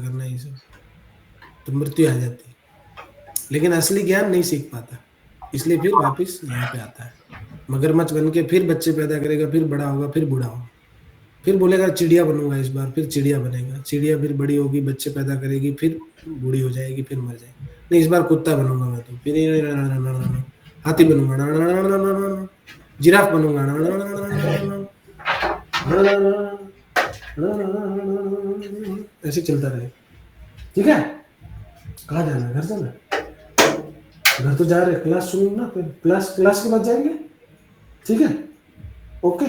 करना ये सब, तो मृत्यु आ जाती है। लेकिन असली ज्ञान नहीं सीख पाता, इसलिए फिर वापस यहाँ पे आता है। मगरमच्छ बन के फिर बच्चे पैदा करेगा, फिर बड़ा होगा, फिर बूढ़ा होगा, फिर बोलेगा चिड़िया बनूंगा इस बार, फिर चिड़िया बनेगा, चिड़िया फिर बड़ी होगी, बच्चे पैदा करेगी, फिर बूढ़ी हो जाएगी, फिर मर जाएगी। नहीं, इस बार कुत्ता बनूंगा मैं, तो फिर हाथी बनूंगा, जिराफ बनूंगा, ऐसे चलता रहे। ठीक है, कहाँ जाना है? घर जाना? घर तो जा रहे, क्लास सुनो ना, फिर क्लास क्लास के बाद जाएंगे। ठीक है, ओके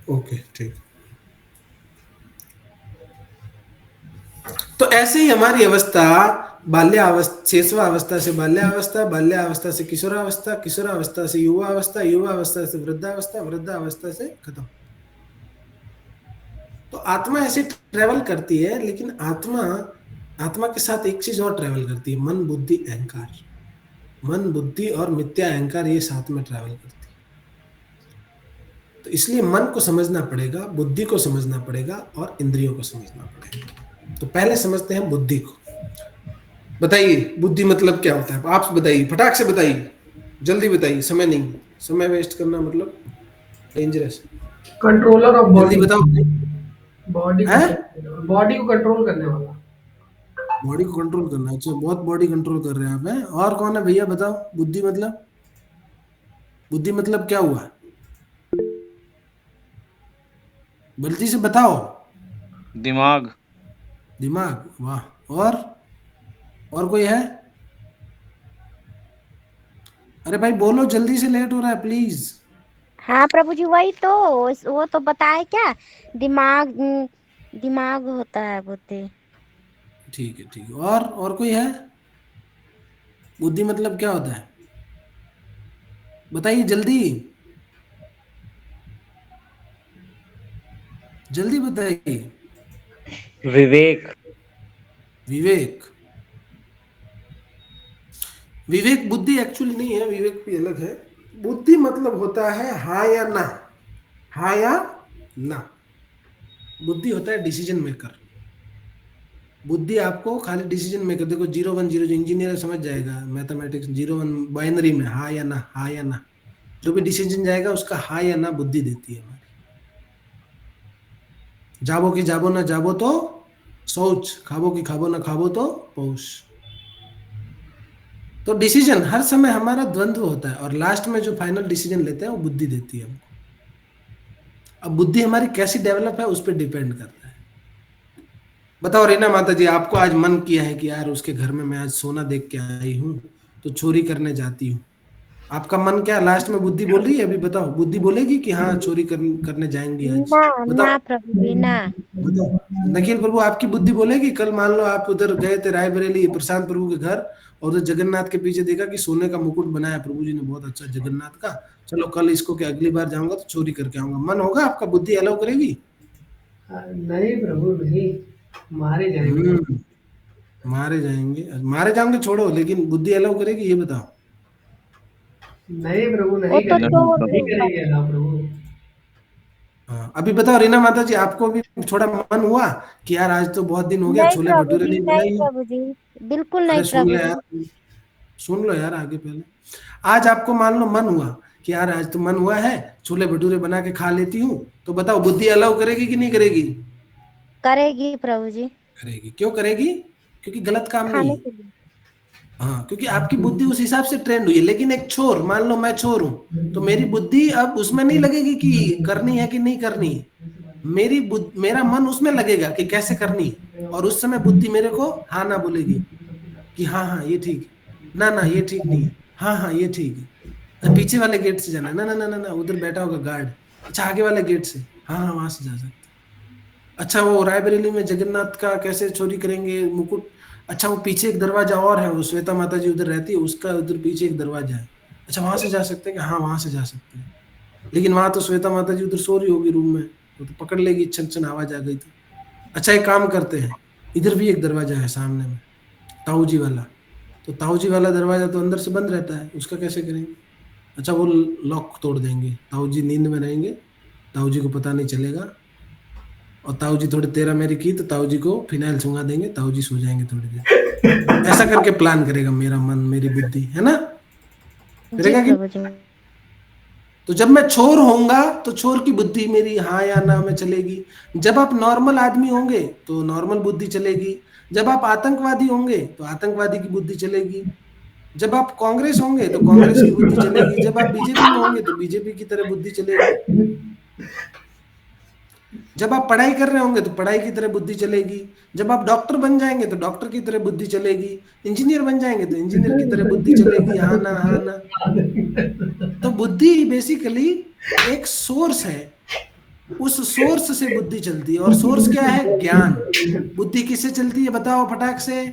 ओके ठीक। तो ऐसे ही हमारी अवस्था बाल्यावस्था, शेषवा अवस्था से बाल्यावस्था, बाल्यावस्था से किशोरावस्था, किशोरावस्था से युवावस्था, युवावस्था से वृद्धावस्था, वृद्धावस्था से खत्म। तो आत्मा ऐसे ट्रेवल करती है, लेकिन आत्मा आत्मा के साथ एक चीज और ट्रेवल करती है, मन बुद्धि अहंकार। मन बुद्धि और मिथ्या अहंकार ये साथ में ट्रेवल करती है। तो इसलिए मन को समझना पड़ेगा, बुद्धि को समझना पड़ेगा और इंद्रियों को समझना पड़ेगा। तो पहले समझते हैं बुद्धि को। बताइए बुद्धि मतलब क्या होता है? आप बताइए, फटाक से बताइए, जल्दी बताइए, समय नहीं, समय वेस्ट करना मतलब डेंजरस। कंट्रोलर ऑफ जल्दी बॉडी। बताओ। बॉडी है, को बॉडी को कंट्रोल करने वाला। बॉडी को कंट्रोल करना। अच्छा, बहुत बॉडी कंट्रोल कर रहे हैं आप, हैं? और कौन है भैया, बताओ बुद्धि मतलब, बुद्धि मतलब क्या हुआ? जल्दी से बताओ। दिमाग। दिमाग, वाह। और कोई है? अरे भाई बोलो जल्दी से, लेट हो रहा है प्लीज। हाँ प्रभु जी, वही तो, वो तो बताए क्या, दिमाग, दिमाग होता है बुद्धि। ठीक है ठीक है, और कोई है? बुद्धि मतलब क्या होता है, बताइए जल्दी, जल्दी बताइए। विवेक। विवेक, विवेक बुद्धि एक्चुअली नहीं है, विवेक भी अलग है। बुद्धि मतलब होता है हाँ या ना, हाँ या ना। बुद्धि होता है डिसीजन मेकर। बुद्धि आपको खाली डिसीजन मेकर, देखो 0 1 0, जो इंजीनियर समझ जाएगा, मैथमेटिक्स 0 1 बाइनरी में हाँ या ना, हाँ या ना, जो भी डिसीजन जाएगा उसका हाँ या ना बुद्धि देती है हमारी। जाबो की जाबो ना जाबो तो सोच, खाबो की खाबो ना खाबो तो पौष। तो डिसीजन हर समय हमारा द्वंद्व होता है, और लास्ट में जो फाइनल डिसीजन लेते हैं वो बुद्धि देती है हमको। अब बुद्धि हमारी कैसी डेवलप है उस पर डिपेंड करता है। बताओ रीना माता जी, आपको आज मन किया है कि यार उसके घर में मैं आज सोना देख के आई हूं, तो चोरी करने जाती हूँ। आपका मन क्या लास्ट में बुद्धि बोल रही है? अभी बताओ, बुद्धि बोलेगी कि हाँ चोरी करने जाएंगी आज? ना, बताओ ना प्रभु जी, ना। बताओ। निखिल प्रभु, आपकी बुद्धि बोलेगी? कल मान लो आप उधर गए थे रायबरेली प्रशांत प्रभु के घर, और उधर जगन्नाथ के पीछे देखा कि सोने का मुकुट बनाया प्रभु जी ने, बहुत अच्छा जगन्नाथ का, चलो कल इसको कि अगली बार जाऊंगा तो चोरी करके आऊंगा। मन होगा आपका? बुद्धि अलाउ करेगी? नहीं प्रभु नहीं, मारे जाएंगे। हम्म, मारे जाएंगे, मारे जाएंगे छोड़ो, लेकिन बुद्धि अलाउ करेगी? ये बताओ। नहीं प्रभु वो नहीं तो करेंगे, नहीं छोड़ नहीं प्रभु। देगा। करेंगे ना प्रभु। हाँ, अभी बताओ रीना माता जी, आपको भी थोड़ा मन हुआ कि यार आज तो बहुत दिन हो गया नहीं छोले प्रभु भटूरे जी, नहीं नहीं बनाई? प्रभु जी, बिल्कुल नहीं अरे सुन प्रभु ले जी। यार, सुन लो यार आगे पहले। आज आपको मान लो मन हुआ कि यार आज तो मन हुआ है छोले भटूरे बना के खा लेती हूँ, तो बताओ बुद्धि अलाउ करेगी कि नहीं करेगी? करेगी प्रभु जी। करेगी। क्यों करेगी? क्योंकि गलत काम नहीं खाने है। के लिए। हाँ, क्योंकि आपकी बुद्धि उस हिसाब से ट्रेंड हुई है। लेकिन एक छोर, मान लो मैं छोर हूं, तो मेरी बुद्धि अब उसमें नहीं लगेगी कि करनी है कि नहीं करनी है। मेरा मन उसमें लगेगा कि कैसे करनी है, और उस समय बुद्धि मेरे को हाँ ना बोलेगी कि हाँ हाँ ये ठीक है, ना ना ये ठीक नहीं है, हाँ हाँ ये ठीक है। अच्छा, पीछे वाले गेट से जाना है, ना ना ना ना ना उधर बैठा होगा गार्ड, अच्छा आगे वाले गेट से, हाँ हाँ वहां से जा सकते। अच्छा, वो रायबरेली में जगन्नाथ का कैसे चोरी करेंगे मुकुट? अच्छा, वो पीछे एक दरवाजा और है, वो श्वेता माता जी उधर रहती है, उसका उधर पीछे एक दरवाजा है, अच्छा वहां से जा सकते हैं कि? हाँ वहां से जा सकते हैं। लेकिन वहां तो श्वेता माता जी उधर सो रही होगी रूम में, तो पकड़ लेगी, छन छन आवाज आ गई तो। अच्छा एक काम करते हैं, इधर भी एक दरवाजा है सामने में, ताऊ जी वाला, तो ताऊ जी वाला दरवाजा तो अंदर से बंद रहता है, उसका कैसे करेंगे? अच्छा वो लॉक तोड़ देंगे, ताऊ जी नींद में रहेंगे, ताऊ जी को पता नहीं चलेगा, और ताऊ जी थोड़ी तेरा मेरी की तो ताऊ जी को फिनाइल सुंगा देंगे, ताऊ जी सो जाएंगे थोड़ी देर। ऐसा करके प्लान करेगा मेरा मन, मेरी बुद्धि, है ना? जी करेगा कि? प्रभु जी। तो जब मैं छोर होऊंगा तो छोर की बुद्धि मेरी हाँ या ना में चलेगी। जब आप नॉर्मल आदमी होंगे तो नॉर्मल बुद्धि चलेगी। जब आप आतंकवादी होंगे तो आतंकवादी की बुद्धि चलेगी। जब आप कांग्रेस होंगे तो कांग्रेस की बुद्धि चलेगी। जब आप बीजेपी में होंगे तो बीजेपी की तरह बुद्धि चलेगी। जब आप पढ़ाई कर रहे होंगे तो पढ़ाई की तरह बुद्धि चलेगी। जब आप डॉक्टर बन जाएंगे तो डॉक्टर की तरह बुद्धि चलेगी। इंजीनियर बन जाएंगे तो इंजीनियर की तरह बुद्धि चलेगी, हाँ ना हाँ ना। तो बुद्धि बेसिकली एक सोर्स है, उस सोर्स से बुद्धि चलती है। और सोर्स क्या है? ज्ञान। बुद्धि किससे चलती है बताओ फटाक से?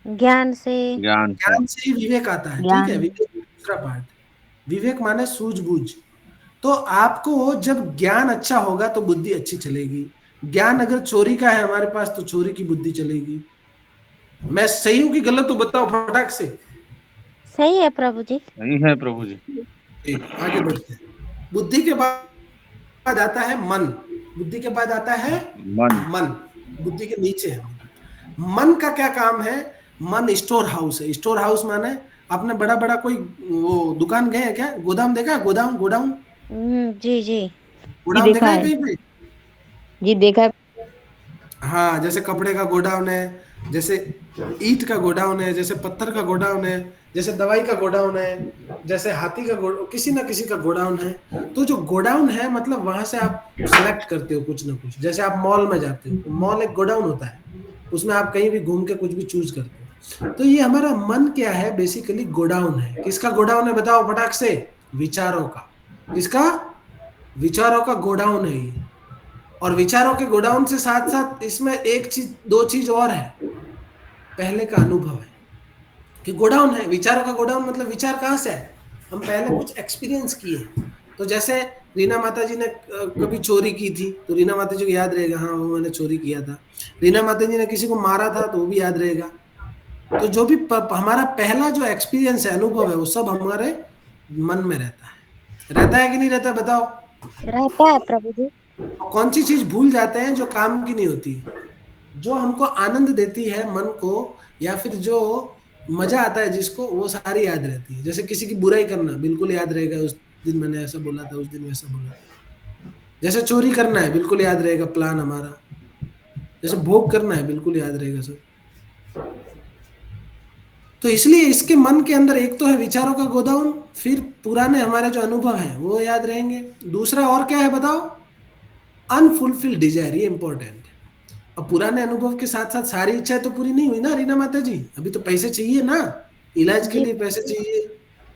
ज्ञान से। ज्ञान से। ज्ञान से ही विवेक आता है। ठीक है, ज्ञान। विवेक दूसरा पार्ट। विवेक माने सूझबूझ। तो आपको जब ज्ञान अच्छा होगा तो बुद्धि अच्छी चलेगी। ज्ञान अगर चोरी का है हमारे पास तो चोरी की बुद्धि चलेगी। मैं सही हूं कि गलत हूं बताओ फटाक से? सही है प्रभु जी। नहीं है प्रभु जी। ठीक, आगे बढ़ते हैं। बुद्धि के बाद आता है मन। बुद्धि के बाद आता है मन। मन। बुद्धि के नीचे है मन का क्या काम है? मन स्टोर हाउस है। स्टोर हाउस माने आपने बड़ा बड़ा कोई वो दुकान गए हैं क्या? गोदाम देखा है? गोदाम, गोडाउन, जी जी। जी गोडाउन देखा देखा है है। कहीं पे? जी देखा है। हाँ, जैसे कपड़े का गोडाउन है, जैसे ईंट का गोडाउन है, जैसे पत्थर का गोडाउन है, जैसे दवाई का गोडाउन है, जैसे हाथी का किसी ना किसी का गोडाउन है। तो जो गोडाउन है मतलब वहां से आप सेलेक्ट करते हो कुछ ना कुछ। जैसे आप मॉल में जाते हो तो मॉल एक गोडाउन होता है, उसमें आप कहीं भी घूम के कुछ भी चूज करते हो। तो ये हमारा मन क्या है? बेसिकली गोडाउन है। किसका गोडाउन है बताओ फटाक से? विचारों का। किसका? विचारों का गोडाउन है ये। और विचारों के गोडाउन से साथ साथ इसमें एक चीज, दो चीज और है। पहले का अनुभव है कि गोडाउन है। विचारों का गोडाउन मतलब विचार कहाँ से है? हम पहले कुछ एक्सपीरियंस किए। तो जैसे रीना माता जी ने कभी चोरी की थी तो रीना माता जी को याद रहेगा, हाँ वो मैंने चोरी किया था। रीना माता जी ने किसी को मारा था तो वो भी याद रहेगा। तो जो भी हमारा पहला जो एक्सपीरियंस है, अनुभव है, वो सब हमारे मन में रहता है। रहता है कि नहीं रहता बताओ? रहता है प्रभु जी। कौन सी चीज भूल जाते हैं जो काम की नहीं होती? जो हमको आनंद देती है मन को, या फिर जो मजा आता है जिसको, वो सारी याद रहती है। जैसे किसी की बुराई करना बिल्कुल याद रहेगा, उस दिन मैंने ऐसा बोला था, उस दिन वैसा बोला। जैसे चोरी करना है बिल्कुल याद रहेगा प्लान हमारा। जैसे भोग करना है बिल्कुल याद रहेगा सब। तो इसलिए इसके मन के अंदर एक तो है विचारों का गोदाम, फिर पुराने हमारे जो अनुभव है वो याद रहेंगे। दूसरा और क्या है बताओ? अनफुलफिल्ड डिजायर, ये इंपॉर्टेंट है। अब पुराने अनुभव के साथ साथ सारी इच्छाएं तो पूरी नहीं हुई ना रीना माता जी। अभी तो पैसे चाहिए ना, इलाज के जी लिए पैसे चाहिए।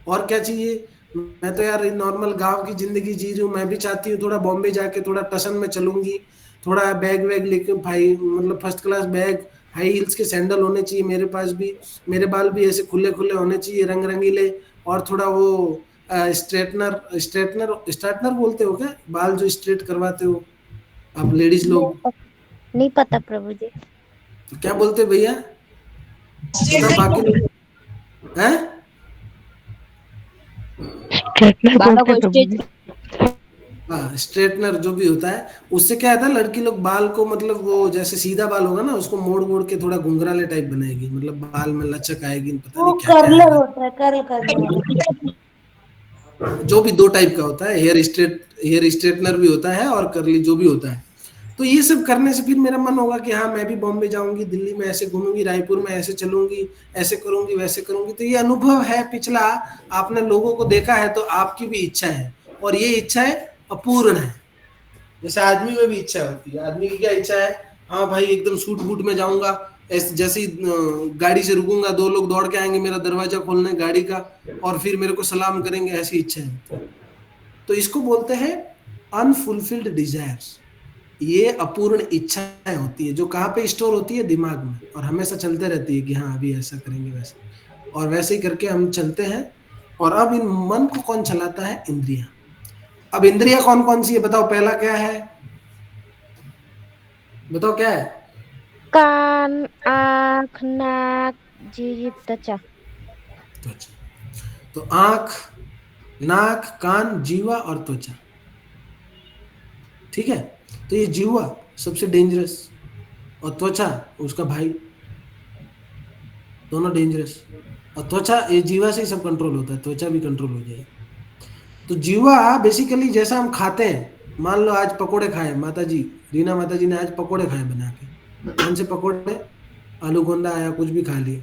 और क्या चाहिए? मैं तो यार नॉर्मल गांव की जिंदगी जी रही हूँ। मैं भी चाहती हूँ थोड़ा बॉम्बे जाके थोड़ा टसन में चलूंगी, थोड़ा बैग वैग लेके, भाई मतलब first class bag, high heels के सैंडल होने चाहिए मेरे पास भी। मेरे बाल भी ऐसे खुले खुले होने चाहिए, रंग रंगीले। और थोड़ा वो स्ट्रेटनर स्ट्रेटनर स्ट्रेटनर बोलते हो क्या, बाल जो स्ट्रेट करवाते हो आप लेडीज लोग? नहीं पता प्रभु जी। तो क्या बोलते हो भैया? बता बाकी लोग हैं? बालों को स्ट्रेच। हाँ, स्ट्रेटनर जो भी होता है, उससे क्या होता है, लड़की लोग बाल को मतलब वो जैसे सीधा बाल होगा ना, उसको मोड़ मोड़ के थोड़ा घुंघराले टाइप बनाएगी, मतलब बाल में लचक आएगी, पता वो नहीं क्या क्या कर्लर आएगा। होता है, कर्ल करने वाला। जो भी दो टाइप का होता है, हेयर स्ट्रेटनर भी होता है और कर्ली जो भी होता है। तो ये सब करने से फिर मेरा मन होगा कि हाँ मैं भी बॉम्बे जाऊंगी, दिल्ली में ऐसे घूमूंगी, रायपुर में ऐसे चलूंगी, ऐसे करूंगी वैसे करूंगी। तो ये अनुभव है पिछला, आपने लोगों को देखा है, तो आपकी भी इच्छा है। और ये इच्छाएं अपूर्ण है। जैसे आदमी में भी इच्छा होती है। आदमी की क्या इच्छा है? हाँ भाई एकदम सूट बूट में जाऊंगा, जैसे ही गाड़ी से रुकूंगा 2 लोग दौड़ के आएंगे मेरा दरवाजा खोलने गाड़ी का, और फिर मेरे को सलाम करेंगे, ऐसी इच्छा है। तो इसको बोलते हैं अनफुलफिल्ड डिजायर्स। ये अपूर्ण इच्छाएं होती है जो कहाँ पे स्टोर होती है? दिमाग में। और हमेशा चलते रहती है कि हाँ अभी ऐसा करेंगे वैसा, और वैसे ही करके हम चलते हैं। और अब इन मन को कौन चलाता है? इंद्रियां। अब इंद्रियां कौन कौन सी है बताओ? पहला क्या है बताओ? क्या है? कान, आँख, नाक, जीभ, त्वचा। त्वचा। तो आंख, नाक, कान, जीवा और त्वचा। ठीक है। तो ये जीवा सबसे डेंजरस, और त्वचा उसका भाई, दोनों डेंजरस। और त्वचा, ये जीवा से ही सब कंट्रोल होता है, त्वचा भी कंट्रोल हो जाएगी। तो जीवा बेसिकली जैसा हम खाते हैं, मान लो आज पकोड़े खाए, माता जी, रीना माता जी ने आज पकोड़े खाए बना के, कौन से पकोड़े, आलू गोंदा आया, कुछ भी खा लिया,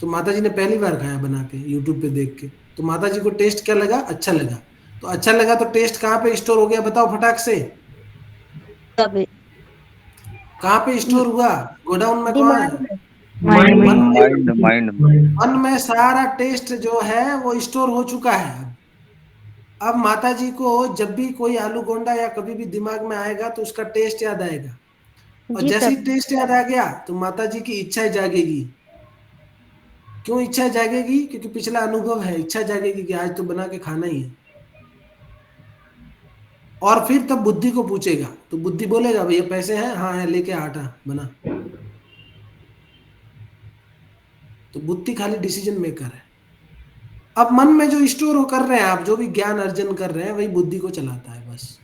तो माता जी ने पहली बार खाया बना के यूट्यूब पे देख के, तो माता जी को टेस्ट क्या लगा, अच्छा लगा। तो अच्छा लगा तो टेस्ट कहाँ पे स्टोर हो गया, बताओ फटाक से, सब कहाँ पे स्टोर हुआ, गोडाउन में कहाँ है, दिमाग में। माइंड मन में। माइंड माइंड मन में सारा टेस्ट जो है वो स्टोर हो चुका है। अब माता जी को जब भी कोई आलू गोंडा या कभी भी दिमाग में आएगा तो उसका टेस्ट याद आएगा, और जी जैसे ही प्रभु। टेस्ट याद आ गया तो माता जी की इच्छा जागेगी। क्यों इच्छा जागेगी, क्योंकि पिछला अनुभव है, इच्छा जागेगी कि आज तो बना के खाना ही है। और फिर तब बुद्धि को पूछेगा, तो बुद्धि बोलेगा भैया पैसे हैं, हाँ है, लेके आटा बना। तो बुद्धि खाली डिसीजन मेकर है। अब मन में जो स्टोर हो कर रहे हैं आप, जो भी ज्ञान अर्जन कर रहे हैं, वही बुद्धि को चलाता है बस।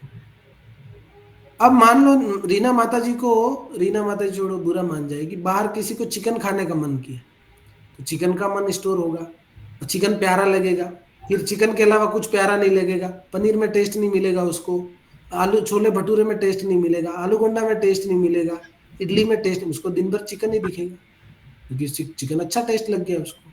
अब मान लो रीना माता जी को, रीना माता जी छोड़ो, बुरा मान जाएगी, बाहर किसी को चिकन खाने का मन किया, तो चिकन का मन स्टोर होगा, और चिकन प्यारा लगेगा, फिर चिकन के अलावा कुछ प्यारा नहीं लगेगा, पनीर में टेस्ट नहीं मिलेगा उसको, आलू छोले भटूरे में टेस्ट नहीं मिलेगा, आलू गोंडा में टेस्ट नहीं मिलेगा, इडली में टेस्ट, उसको दिन भर चिकन ही दिखेगा, क्योंकि चिकन अच्छा टेस्ट लग गया उसको।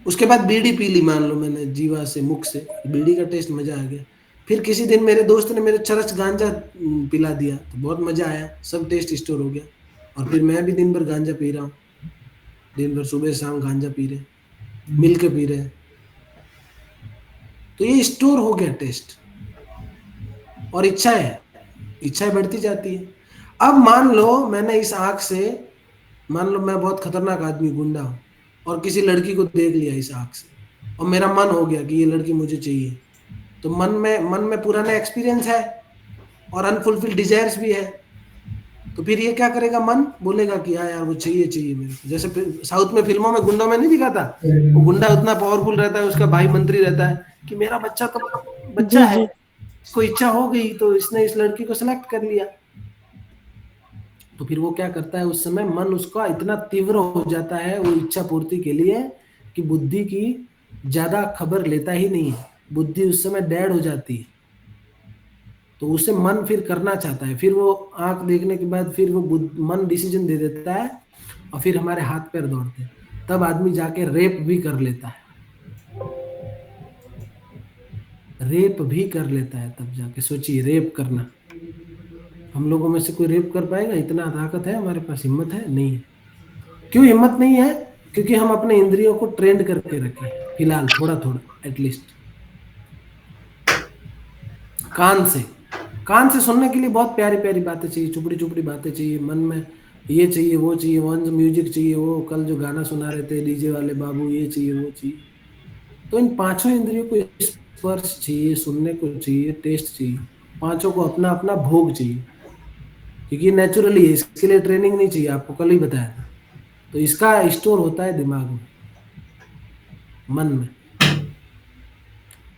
उसके बाद बीड़ी पी ली, मान लो मैंने जीवा से, मुख से बीड़ी का टेस्ट, मजा आ गया। फिर किसी दिन मेरे दोस्त ने मेरे चरस गांजा पिला दिया, तो बहुत मजा आया, सब टेस्ट स्टोर हो गया, और फिर मैं भी दिन भर गांजा पी रहा हूँ, दिन भर सुबह शाम गांजा पी रहे, मिल के पी रहे, तो ये स्टोर हो गया टेस्ट। और इच्छाएं बढ़ती जाती है। अब मान लो मैंने इस आंख से, मान लो मैं बहुत खतरनाक आदमी, गुंडा हूं, और किसी लड़की को देख लिया इस आंख से, और मेरा मन हो गया कि ये लड़की मुझे चाहिए, तो मन में पुराना एक्सपीरियंस है और अनफुलफिल्ड डिजायर्स भी है, तो फिर ये क्या करेगा, मन बोलेगा कि हाँ यार वो चाहिए मेरे को। जैसे साउथ में फिल्मों में गुंडों में नहीं दिखाता, वो गुंडा उतना पावरफुल रहता है, उसका भाई मंत्री रहता है कि मेरा बच्चा तो बच्चा जी है, जी। इसको इच्छा हो गई तो इसने इस लड़की को सिलेक्ट कर लिया। तो फिर वो क्या करता है, उस समय मन उसका इतना तीव्र हो जाता है वो इच्छा पूर्ति के लिए, कि बुद्धि की ज्यादा खबर लेता ही नहीं है, बुद्धि उस समय डेड हो जाती है। तो उसे मन फिर करना चाहता है, फिर वो आंख देखने के बाद फिर वो मन डिसीजन दे देता है, और फिर हमारे हाथ पैर दौड़ते हैं, तब आदमी जाके रेप भी कर लेता है, रेप भी कर लेता है, तब जाके सोचिए रेप करना। हम लोगों में से कोई रेप कर पाएगा, इतना ताकत है हमारे पास, हिम्मत है नहीं है। क्यों हिम्मत नहीं है, क्योंकि हम अपने इंद्रियों को ट्रेंड करके रखे फिलहाल, थोड़ा थोड़ा एटलीस्ट। कान से सुनने के लिए बहुत प्यारी प्यारी बातें चाहिए, चुपड़ी चुपड़ी बातें चाहिए, मन में ये चाहिए वो चाहिए, वन म्यूजिक चाहिए, वो कल जो गाना सुना रहे थे डीजे वाले बाबू, ये चाहिए वो चाहिए। तो इन पांचों इंद्रियों को स्पर्श चाहिए, सुनने को चाहिए, टेस्ट चाहिए, पांचों को अपना अपना भोग चाहिए, क्योंकि नेचुरली है, इसके लिए ट्रेनिंग नहीं चाहिए, आपको कल ही बताया था। तो इसका स्टोर होता है दिमाग में, मन में।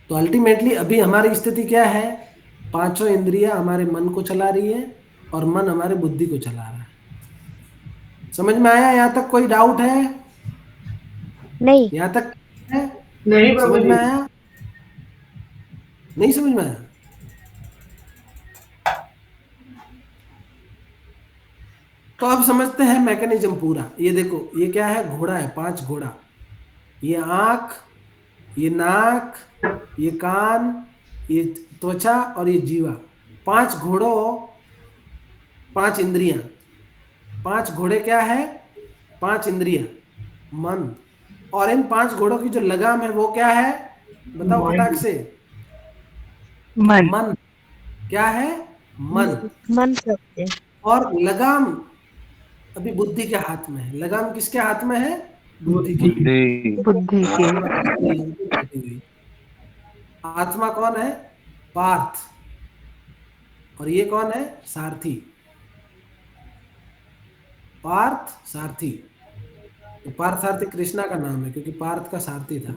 तो अल्टीमेटली अभी हमारी स्थिति क्या है, पांचों इंद्रियां हमारे मन को चला रही है, और मन हमारे बुद्धि को चला रहा है। समझ में आया, यहाँ तक कोई डाउट है, नहीं। यहाँ तक है, नहीं प्रभु समझ जी। में आया, नहीं समझ में आया? तो अब समझते हैं मैकेनिज्म पूरा। ये देखो, ये क्या है, घोड़ा है, 5 घोड़ा, ये आंख, ये नाक, ये कान, ये त्वचा और ये जीवा, 5 घोड़ों, 5 इंद्रियां। 5 घोड़े क्या है, 5 इंद्रियां, मन। और इन 5 घोड़ों की जो लगाम है वो क्या है, बताओ फटाक से, मन। क्या है, मन। मन सकते। और लगाम अभी बुद्धि के हाथ में है। लगाम किसके हाथ में है, बुद्धि के। बुद्धि बुद्धि के। आत्मा कौन है, पार्थ, और ये कौन है, सारथी। पार्थ सारथी, तो पार्थ सारथी कृष्णा का नाम है, क्योंकि पार्थ का सारथी था।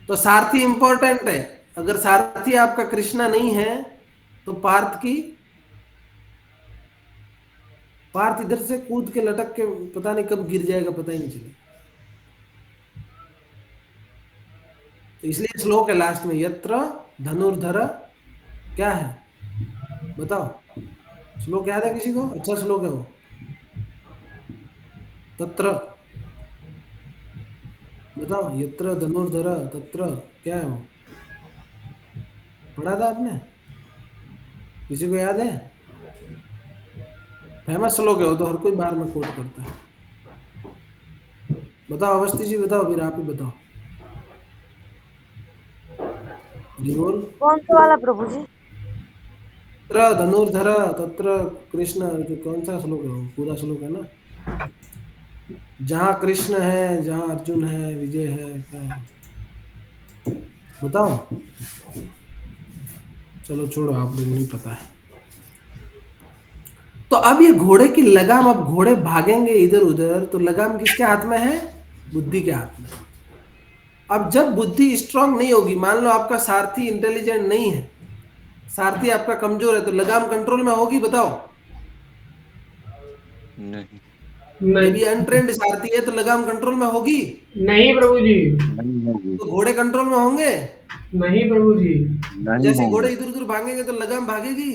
तो सारथी इंपॉर्टेंट है। अगर सारथी आपका कृष्णा नहीं है तो पार्थ इधर से कूद के लटक के पता नहीं कब गिर जाएगा, पता ही नहीं चलेगा। तो इसलिए श्लोक है लास्ट में, यत्र धनुर्धर, क्या है बताओ, श्लोक याद है किसी को? अच्छा श्लोक है वो, तत्र, बताओ, यत्र धनुर्धर तत्र, क्या है वो? पढ़ा था आपने? किसी को याद है? फेमस श्लोक है वो, तो हर कोई बार में कोट करता है। बताओ अवस्थी जी, बताओ, फिर आप ही बताओ। बोल। कौन सा वाला प्रभु जी? तत्र धनुर्धर तत्र कृष्ण, जो कौन सा श्लोक है वो? पूरा श्लोक है ना, जहाँ कृष्ण है, जहाँ अर्जुन है, विजय है, क्या है बताओ। चलो छोड़ो, आप लोग नहीं पता है। तो अब ये घोड़े की लगाम, अब घोड़े भागेंगे इधर उधर, तो लगाम किसके हाथ में है? बुद्धि के हाथ में। अब जब बुद्धि स्ट्रांग नहीं होगी, मान लो आपका सारथी इंटेलिजेंट नहीं है, सारथी आपका कमजोर है, तो लगाम कंट्रोल में होगी? बताओ। नहीं, यदि अनट्रेंड सारथी है तो लगाम कंट्रोल में होगी? नहीं प्रभु जी, नहीं होगी, तो घोड़े कंट्रोल में होंगे? नहीं प्रभु जी। नहीं जैसे घोड़े होगी। इधर उधर भागेंगे तो लगाम भागेगी,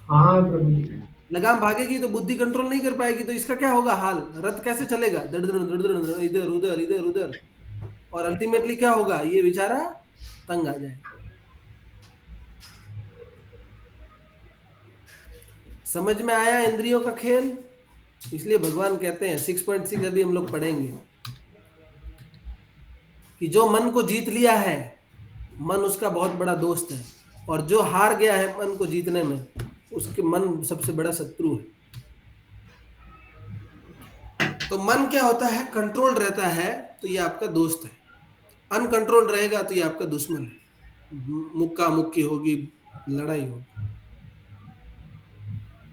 हाँ प्रभु जी। लगाम भागेगी तो बुद्धि कंट्रोल नहीं कर पाएगी, तो इसका क्या होगा हाल? रथ कैसे चलेगा? दड़ दड़ दड़ दड़, इधर उधर इधर उधर, और अल्टीमेटली क्या होगा? ये बेचारा तंग आ जाएगा। समझ में आया इंद्रियों का खेल? इसलिए भगवान कहते हैं 6.6 अभी हम लोग पढ़ेंगे कि जो मन को जीत लिया है, मन उसका बहुत बड़ा दोस्त है, और जो हार गया है मन को जीतने में, उसके मन सबसे बड़ा शत्रु है। तो मन क्या होता है? कंट्रोल रहता है तो ये आपका दोस्त है, अनकंट्रोल रहेगा तो ये आपका दुश्मन है, मुक्का मुक्की होगी, लड़ाई होगी।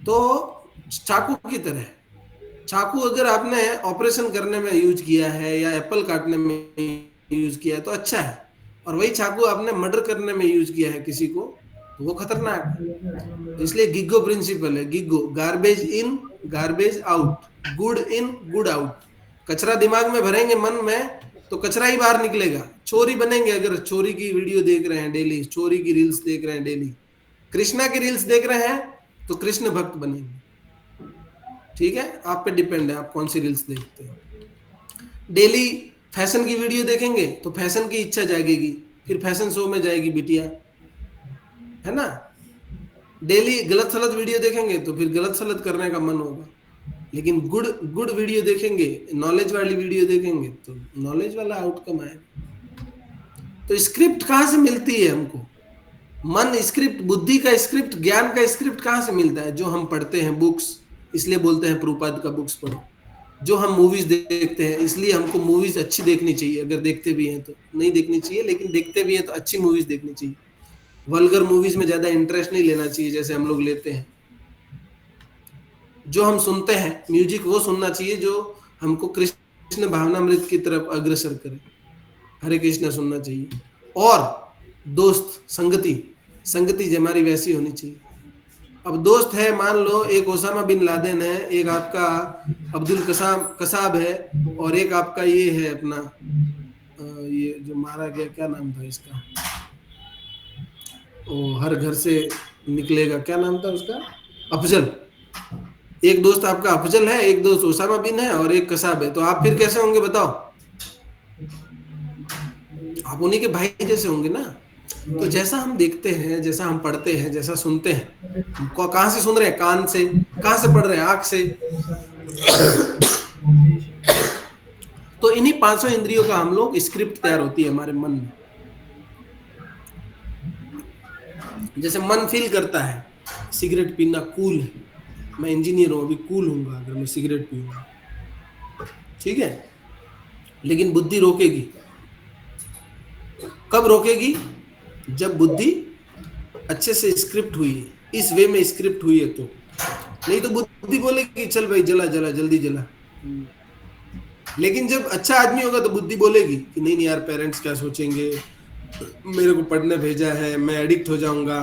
तो चाकू की तरह, चाकू अगर आपने ऑपरेशन करने में यूज किया है या एप्पल काटने में यूज किया है तो अच्छा है, और वही चाकू आपने मर्डर करने में यूज किया है किसी को, तो वो खतरनाक है। इसलिए गिग्गो प्रिंसिपल है, GIGO, garbage in garbage out, good in good out. कचरा दिमाग में भरेंगे मन में तो कचरा ही बाहर निकलेगा। चोरी बनेंगे, अगर चोरी की वीडियो देख रहे हैं डेली, चोरी की रील्स देख रहे हैं डेली, कृष्णा की रील्स देख रहे हैं तो कृष्ण भक्त बनेंगे। ठीक है, आप पे डिपेंड है आप कौन सी रील्स देखते हो। डेली फैशन की वीडियो देखेंगे तो फैशन की इच्छा जागेगी, फिर फैशन शो में जाएगी बिटिया, है ना। डेली गलत सलत वीडियो देखेंगे तो फिर गलत सलत करने का मन होगा, लेकिन गुड वीडियो देखेंगे, नॉलेज वाली वीडियो देखेंगे तो नॉलेज वाला आउटकम आएगा। तो स्क्रिप्ट कहाँ से मिलती है हमको? मन स्क्रिप्ट, बुद्धि का स्क्रिप्ट, ज्ञान का स्क्रिप्ट कहाँ से मिलता है? जो हम पढ़ते हैं बुक्स, इसलिए बोलते हैं प्रभुपाद का बुक्स पढ़ो। जो हम मूवीज देखते हैं, इसलिए हमको मूवीज अच्छी देखनी चाहिए, अगर देखते भी हैं तो, नहीं देखनी चाहिए लेकिन देखते भी हैं तो अच्छी मूवीज देखनी चाहिए। वल्गर मूवीज में ज्यादा इंटरेस्ट नहीं लेना चाहिए जैसे हम लोग लेते हैं। जो हम सुनते हैं म्यूजिक, वो सुनना चाहिए जो हमको कृष्ण भावनामृत की तरफ अग्रसर करे, हरे कृष्ण सुनना चाहिए। और दोस्त संगति हमारी वैसी होनी चाहिए। अब दोस्त है, मान लो एक ओसामा बिन लादेन है, एक आपका अब्दुल कसाब है, और एक आपका ये है अपना ये जो मारा गया, क्या नाम था इसका, वो हर घर से निकलेगा, क्या नाम था उसका, अफजल। एक दोस्त आपका अफजल है, एक दोस्त ओसामा बिन है, और एक कसाब है। तो आप फिर कैसे होंगे बताओ? आप उन्हीं के भाई जैसे होंगे ना। तो जैसा हम देखते हैं, जैसा हम पढ़ते हैं, जैसा सुनते हैं, कहाँ से सुन रहे हैं? कान से। कहाँ से पढ़ रहे हैं? आंख से। तो इन्हीं पांचों इंद्रियों का हम लोग स्क्रिप्ट तैयार होती है हमारे मन में। जैसे मन फील करता है सिगरेट पीना कूल है, मैं इंजीनियर हूं, अभी कूल हूंगा अगर मैं सिगरेट पीऊंगा, ठीक है, लेकिन बुद्धि रोकेगी। कब रोकेगी? जब बुद्धि अच्छे से स्क्रिप्ट हुई है, इस वे में स्क्रिप्ट हुई है तो। नहीं तो बुद्धि बोलेगी चल भाई जला जला जल्दी जला। लेकिन जब अच्छा आदमी होगा तो बुद्धि बोलेगी कि नहीं नहीं यार, पेरेंट्स क्या सोचेंगे, मेरे को पढ़ने भेजा है, मैं एडिक्ट हो जाऊंगा,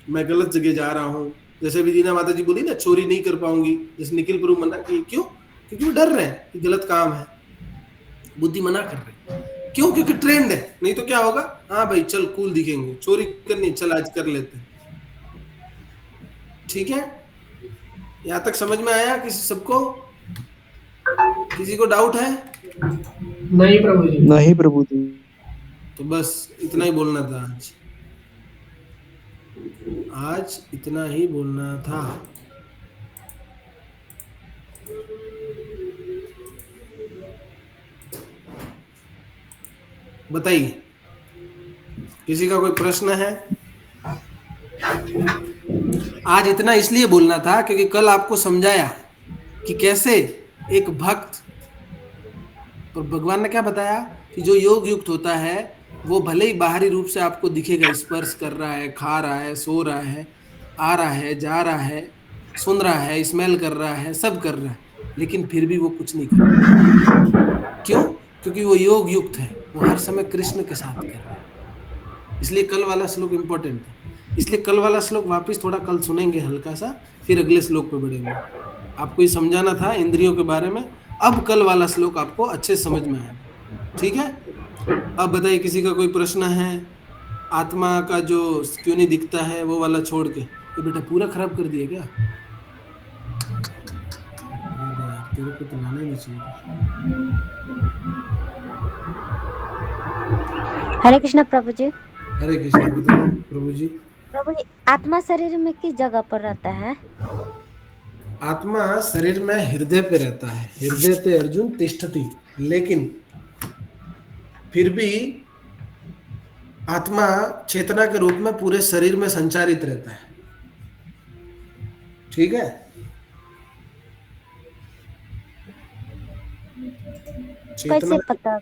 मैं गलत जगह जा रहा हूँ। जैसे भी दीना माता जी बोली ना, चोरी नहीं कर पाऊंगी, जैसे निखिल प्रभु मना की, क्यों? क्योंकि वो डर रहे हैं कि गलत काम है, बुद्धि मना कर रही है। क्यों? क्योंकि ट्रेंड है। नहीं तो क्या होगा, हाँ भाई चल कूल दिखेंगे, चोरी करनी चल आज कर लेते हैं। ठीक है, यहाँ तक समझ में आया किसी सबको? किसी को डाउट है? नहीं प्रभु जी। नहीं प्रभु जी। तो बस इतना ही बोलना था आज। आज इतना ही बोलना था। बताइए, किसी का कोई प्रश्न है? आज इतना इसलिए बोलना था क्योंकि कल आपको समझाया कि कैसे एक भक्त, और भगवान ने क्या बताया कि जो योग युक्त होता है वो भले ही बाहरी रूप से आपको दिखेगा, स्पर्श कर रहा है, खा रहा है, सो रहा है, आ रहा है, जा रहा है, सुन रहा है, स्मेल कर रहा है, सब कर रहा है, लेकिन फिर भी वो कुछ नहीं कर रहा। क्यों? क्योंकि वो योग युक्त है, वो हर समय कृष्ण के साथ कर रहा है। इसलिए कल वाला श्लोक इंपॉर्टेंट है। इसलिए कल वाला श्लोक वापस थोड़ा कल सुनेंगे हल्का सा, फिर अगले श्लोक पे बढ़ेंगे। आपको ये समझाना था इंद्रियों के बारे में। अब कल वाला श्लोक आपको अच्छे से समझ में आएगा। ठीक है, अब बताइए किसी का कोई प्रश्न है? आत्मा का जो क्यों नहीं दिखता है वो वाला छोड़ के। ये बेटा पूरा खराब कर दिया क्या? यार, तेरे को तो लाना ही नहीं चाहिए। हरे कृष्णा प्रभु जी। हरे कृष्ण। बताओ प्रभु जी। प्रभु जी, आत्मा शरीर में किस जगह पर रहता है? आत्मा शरीर में हृदय पे रहता है, हृदय पे अर्जुन तिष्ठति, लेकिन फिर भी आत्मा चेतना के रूप में पूरे शरीर में संचारित रहता है। ठीक है, कैसे पता?